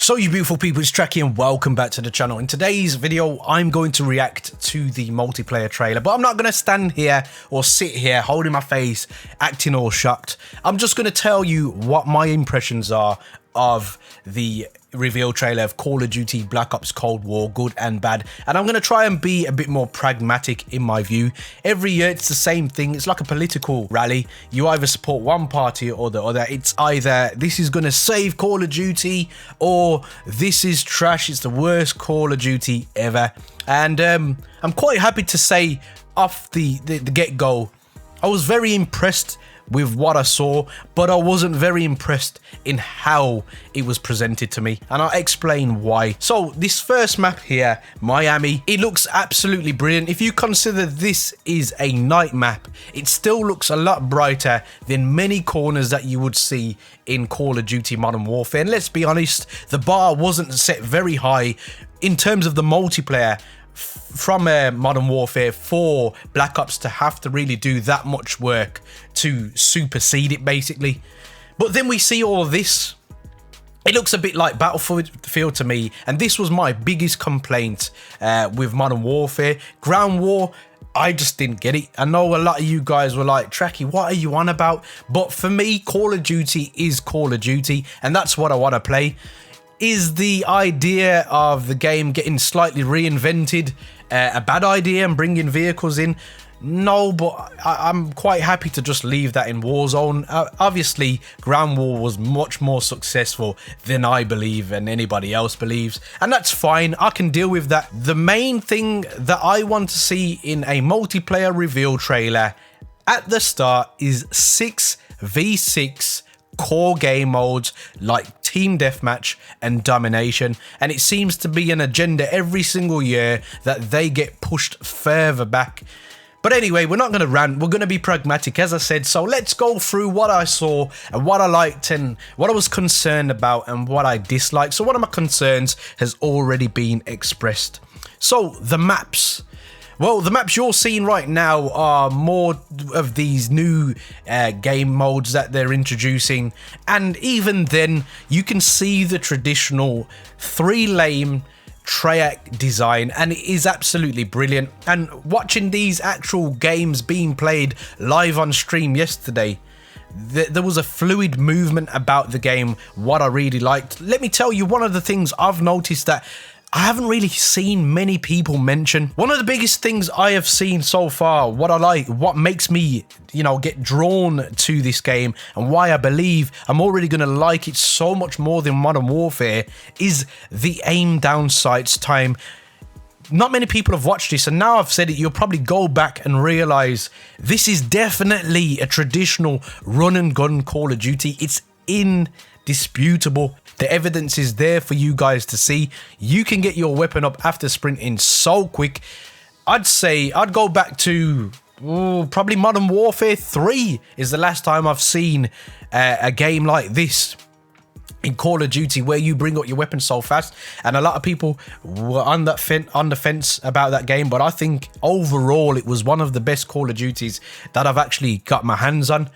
So you beautiful people, it's Trakky and welcome back to the channel. In today's video, I'm going to react to the multiplayer trailer, but I'm not going to stand here or sit here holding my face, acting all shocked. I'm just going to tell you what my impressions are of the reveal trailer of Call of Duty Black Ops Cold War, good and bad, and I'm going to try and be a bit more pragmatic in my view. Every year it's the same thing. It's like a political rally. You either support one party or the other. It's either this is going to save Call of Duty or this is trash, it's the worst Call of Duty ever. And I'm quite happy to say off the get-go, I was very impressed with what I saw, but I wasn't very impressed in how it was presented to me, and I'll explain why. So this first map here, Miami, it looks absolutely brilliant. If you consider this is a night map, it still looks a lot brighter than many corners that you would see in Call of Duty Modern Warfare. And let's be honest, the bar wasn't set very high in terms of the multiplayer from Modern Warfare for Black Ops to have to really do that much work to supersede it basically. But then we see all of this. It looks a bit like Battlefield to me, and this was my biggest complaint with Modern Warfare. Ground War, I just didn't get it. I know a lot of you guys were like, Trakky, what are you on about? But for me, Call of Duty is Call of Duty, and that's what I want to play. Is the idea of the game getting slightly reinvented a bad idea and bringing vehicles in? No, but I'm quite happy to just leave that in Warzone. Obviously, Ground War was much more successful than I believe and anybody else believes, and that's fine. I can deal with that. The main thing that I want to see in a multiplayer reveal trailer at the start is 6v6 core game modes like team deathmatch and domination, and it seems to be an agenda every single year that they get pushed further back. But anyway, we're not going to rant, we're going to be pragmatic as I said. So let's go through what I saw and what I liked and what I was concerned about and what I disliked. So one of my concerns has already been expressed. So the maps. Well, the maps you're seeing right now are more of these new game modes that they're introducing, and even then you can see the traditional 3-lane Treyarch design, and it is absolutely brilliant. And watching these actual games being played live on stream yesterday, there was a fluid movement about the game, what I really liked. Let me tell you, one of the things I've noticed that I haven't really seen many people mention. One of the biggest things I have seen so far, what I like, what makes me, get drawn to this game and why I believe I'm already going to like it so much more than Modern Warfare, is the aim down sights time. Not many people have watched this, and now I've said it, you'll probably go back and realize this is definitely a traditional run and gun Call of Duty. It's indisputable. The evidence is there for you guys to see. You can get your weapon up after sprinting so quick. I'd say I'd go back to probably Modern Warfare 3 is the last time I've seen a game like this in Call of Duty where you bring up your weapon so fast. And a lot of people were on the fence about that game, but I think overall it was one of the best Call of Duties that I've actually got my hands on.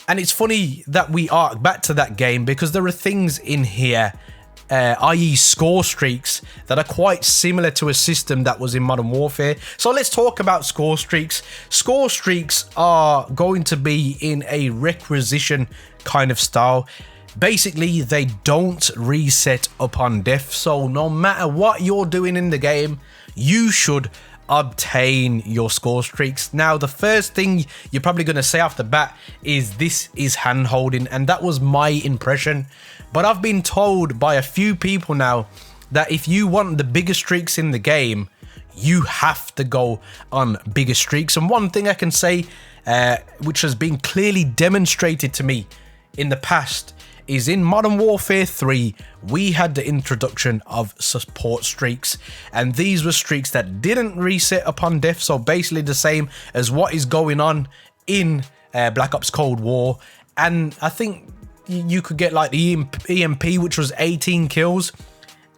And it's funny that we arc back to that game because there are things in here, i.e. score streaks, that are quite similar to a system that was in Modern Warfare. So let's talk about score streaks. Score streaks are going to be in a requisition kind of style. Basically, they don't reset upon death. So no matter what you're doing in the game, you should obtain your score streaks. Now, the first thing you're probably going to say off the bat is this is hand holding, and that was my impression. But I've been told by a few people now that if you want the biggest streaks in the game, you have to go on bigger streaks. And one thing I can say, which has been clearly demonstrated to me in the past, is in Modern Warfare 3, we had the introduction of support streaks, and these were streaks that didn't reset upon death, so basically the same as what is going on in Black Ops Cold War. And I think you could get like the EMP, which was 18 kills.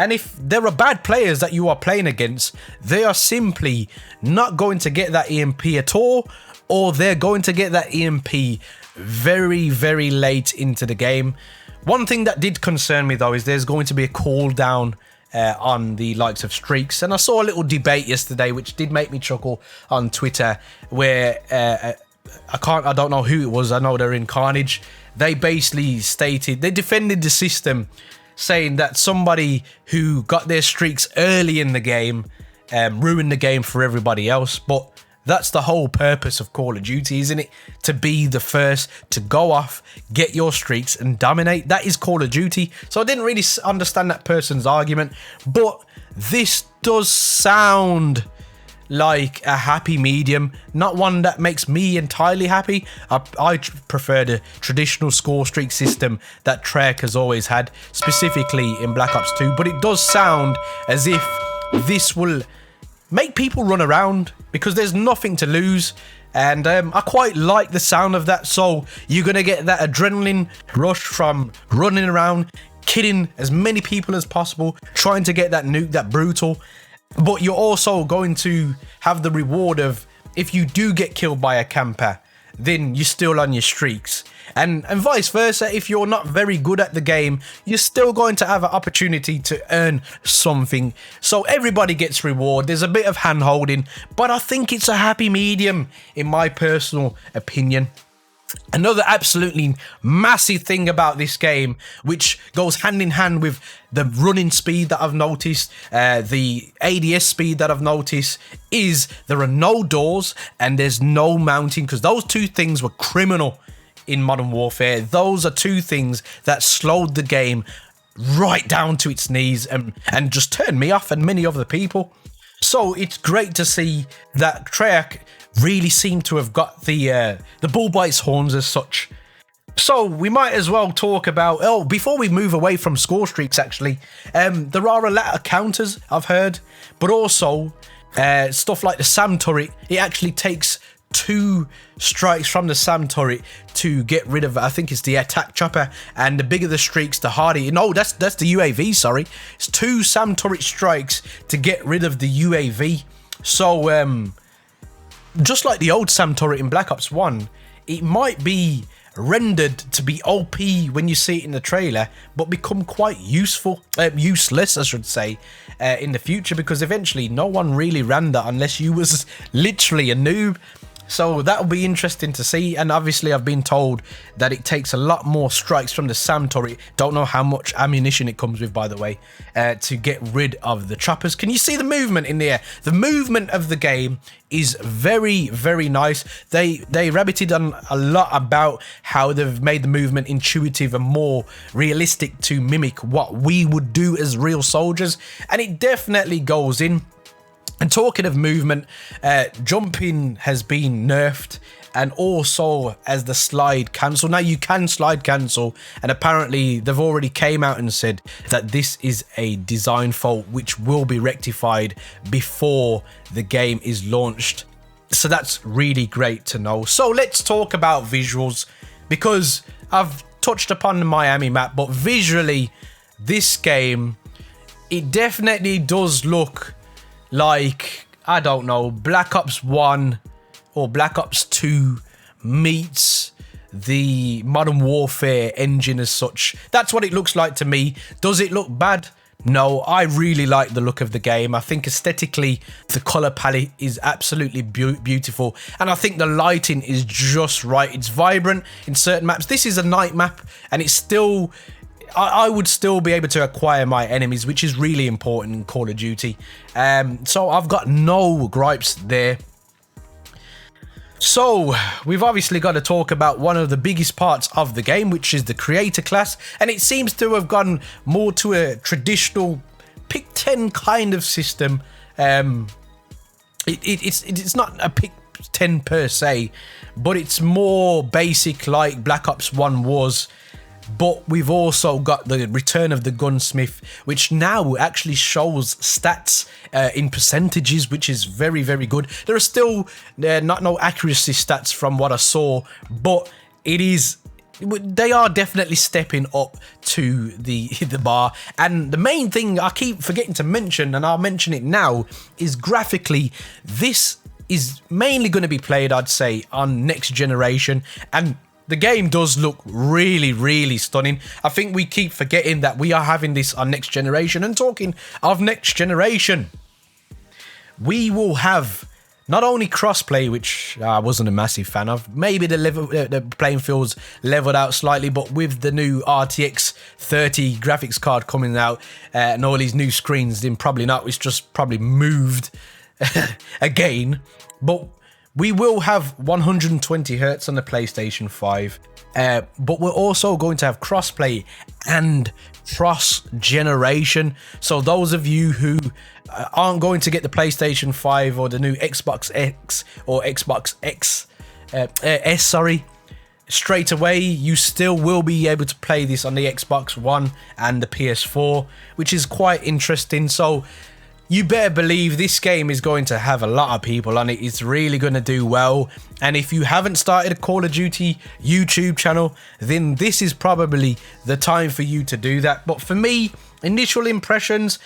And if there are bad players that you are playing against, they are simply not going to get that EMP at all, or they're going to get that EMP very, very late into the game. One thing that did concern me though is there's going to be a cooldown on the likes of streaks, and I saw a little debate yesterday which did make me chuckle on Twitter, where I don't know who it was, I know they're in Carnage. They basically stated, they defended the system, saying that somebody who got their streaks early in the game ruined the game for everybody else. But that's the whole purpose of Call of Duty, isn't it? To be the first to go off, get your streaks and dominate. That is Call of Duty. So I didn't really understand that person's argument, but this does sound like a happy medium, not one that makes me entirely happy. I prefer the traditional score streak system that Treyarch has always had, specifically in Black Ops 2, but it does sound as if this will make people run around because there's nothing to lose, and I quite like the sound of that. So you're gonna get that adrenaline rush from running around, killing as many people as possible, trying to get that nuke, that brutal. But you're also going to have the reward of, if you do get killed by a camper, then you're still on your streaks. And vice versa, if you're not very good at the game, you're still going to have an opportunity to earn something. So everybody gets reward. There's a bit of hand holding, but I think it's a happy medium in my personal opinion. Another absolutely massive thing about this game, which goes hand in hand with the running speed that I've noticed, the ADS speed that I've noticed, is there are no doors and there's no mounting, because those two things were criminal in Modern Warfare. Those are two things that slowed the game right down to its knees and just turned me off and many other people. So it's great to see that Treyarch really seem to have got the bull by its horns as such. So we might as well talk about, before we move away from score streaks actually, there are a lot of counters I've heard, but also stuff like the SAM turret. It actually takes 2 strikes from the SAM turret to get rid of, I think it's the attack chopper, and the bigger the streaks, the harder. No, that's the UAV, sorry. It's 2 SAM turret strikes to get rid of the UAV. So just like the old SAM turret in Black Ops 1, it might be rendered to be OP when you see it in the trailer, but become quite useless, I should say, in the future, because eventually no one really ran that unless you was literally a noob. So that'll be interesting to see. And obviously I've been told that it takes a lot more strikes from the SAM turret. Don't know how much ammunition it comes with, by the way, to get rid of the choppers. Can you see the movement in there? The movement of the game is very, very nice. They rabbited on a lot about how they've made the movement intuitive and more realistic to mimic what we would do as real soldiers. And it definitely goes in. And talking of movement, jumping has been nerfed, and also as the slide cancel. Now you can slide cancel, and apparently they've already came out and said that this is a design fault which will be rectified before the game is launched. So that's really great to know. So let's talk about visuals, because I've touched upon the Miami map, but visually this game, it definitely does look like, I don't know, Black Ops 1 or Black Ops 2 meets the Modern Warfare engine as such. That's what it looks like to me. Does it look bad? No, I really like the look of the game. I think aesthetically, the color palette is absolutely beautiful. And I think the lighting is just right. It's vibrant in certain maps. This is a night map, and it's still, I would still be able to acquire my enemies, which is really important in Call of Duty. So I've got no gripes there. So we've obviously got to talk about one of the biggest parts of the game, which is the creator class. And it seems to have gone more to a traditional pick 10 kind of system. It's not a pick 10 per se, but it's more basic like Black Ops 1 was. But we've also got the return of the gunsmith, which now actually shows stats in percentages, which is very, very good. There are still no accuracy stats from what I saw, but they are definitely stepping up to the bar. And the main thing I keep forgetting to mention, and I'll mention it now, is graphically, this is mainly going to be played, I'd say, on next generation. And The game does look really, really stunning. I think we keep forgetting that we are having this on next generation. And talking of next generation, we will have not only crossplay, which I wasn't a massive fan of. Maybe the playing field's leveled out slightly, but with the new RTX 30 graphics card coming out and all these new screens, then probably not. It's just probably moved again. But we will have 120 Hz on the PlayStation 5, but we're also going to have crossplay and cross-generation. So those of you who aren't going to get the PlayStation 5 or the new Xbox X or Xbox S, straight away, you still will be able to play this on the Xbox One and the PS4, which is quite interesting. So you better believe this game is going to have a lot of people on it. It's really going to do well. And if you haven't started a Call of Duty YouTube channel, then this is probably the time for you to do that. But for me, initial impressions,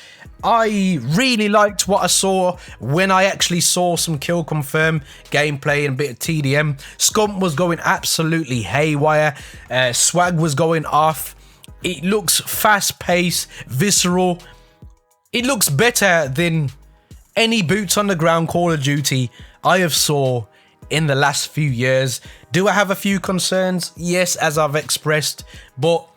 I really liked what I saw when I actually saw some kill confirm gameplay and a bit of TDM. Scump was going absolutely haywire. Swag was going off. It looks fast paced, visceral. It looks better than any boots on the ground Call of Duty I have saw in the last few years. Do I have a few concerns? Yes, as I've expressed, but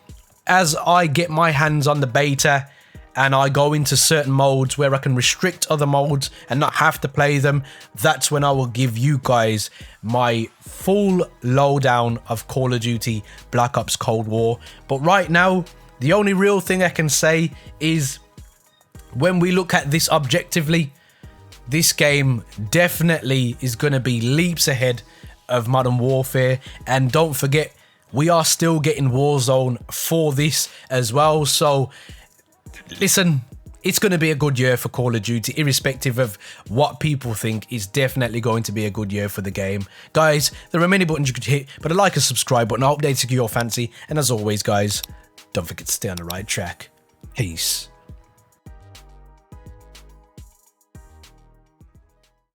as I get my hands on the beta and I go into certain modes where I can restrict other modes and not have to play them, that's when I will give you guys my full lowdown of Call of Duty Black Ops Cold War. But right now, the only real thing I can say is, when we look at this objectively, this game definitely is going to be leaps ahead of Modern Warfare. And don't forget, we are still getting Warzone for this as well. So listen, it's going to be a good year for Call of Duty, irrespective of what people think. Is definitely going to be a good year for the game. Guys, there are many buttons you could hit, but a like and subscribe button, I'll update to your fancy. And as always, guys, don't forget to stay on the right track. Peace.